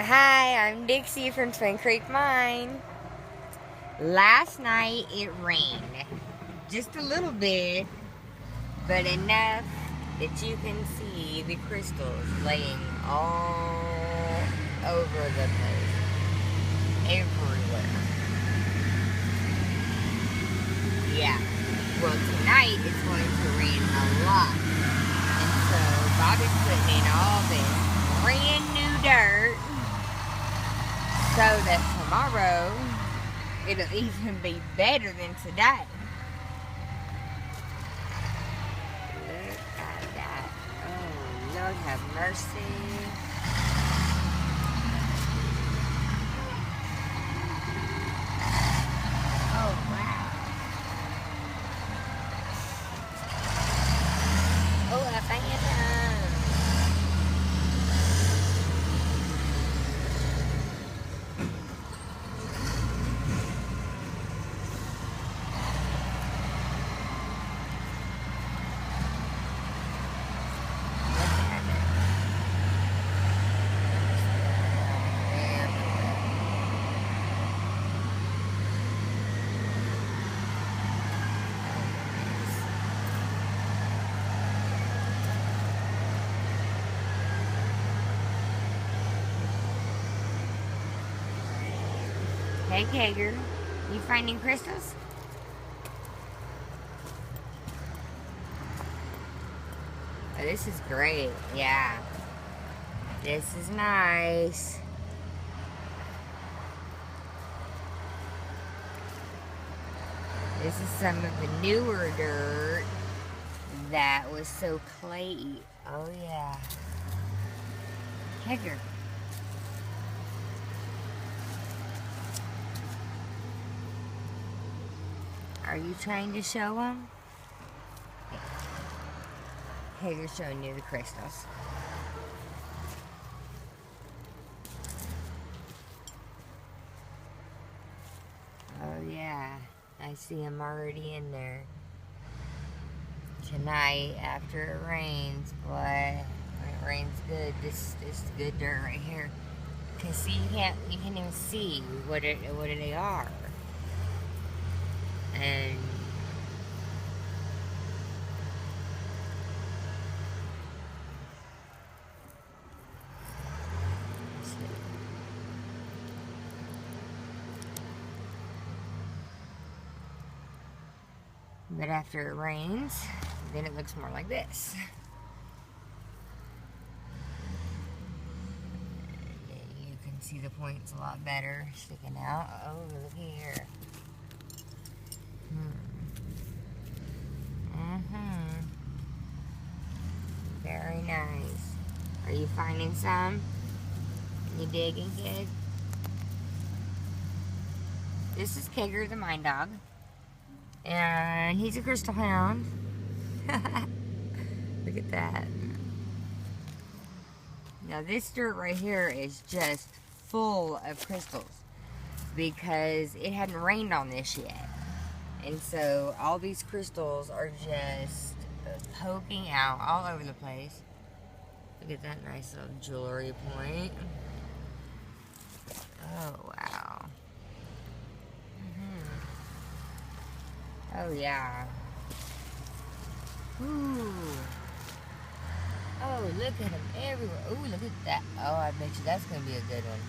Hi, I'm Dixie from Twin Creek Mine. Last night it rained. Just a little bit, but enough that you can see the crystals laying all over the place. Everywhere. Yeah. Well, tonight it's going to rain a lot. And so Bobby's putting in all this brand new dirt so that tomorrow it'll even be better than today. Look at that. Oh, Lord have mercy. Oh, wow. Oh, I found them. Hey, Kager, you finding crystals? Oh, this is great, yeah. This is nice. This is some of the newer dirt that was so clayey. Oh, yeah. Kager. Are you trying to show them? Hager's showing you the crystals. Oh yeah, I see them already in there. Tonight, after it rains, boy, when it rains good, this is good dirt right here. Cause see, you can't even see what they are. And but after it rains, then it looks more like this. And you can see the points a lot better sticking out. Oh, look here. Very nice. Are you finding some? You digging, kid? This is Kager the Mine Dog. And he's a crystal hound. Look at that. Now this dirt right here is just full of crystals because it hadn't rained on this yet. And so all these crystals are just poking out all over the place. Look at that nice little jewelry point. Oh, wow. Oh, yeah. Ooh. Oh, look at them everywhere. Ooh, look at that. Oh, I bet you that's going to be a good one.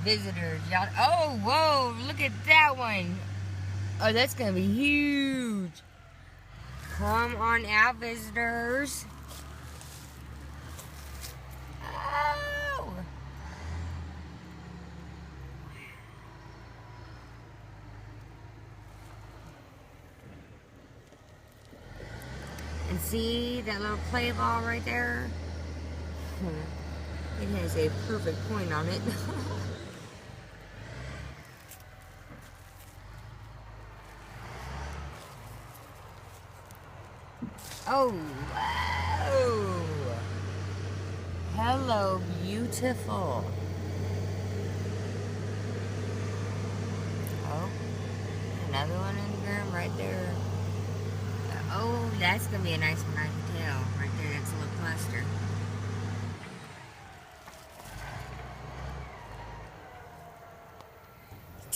Visitors, y'all. Oh, whoa, look at that one. Oh, that's going to be huge. Come on out, visitors. Oh. And see that little clay ball right there? It has a perfect point on it. Oh, wow. Hello, beautiful. Oh, another one in the ground right there. Oh, that's going to be a nice one, I can tell. Right there, that's a little cluster.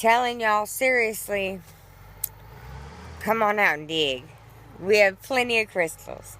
telling y'all seriously, come on out and dig. We have plenty of crystals.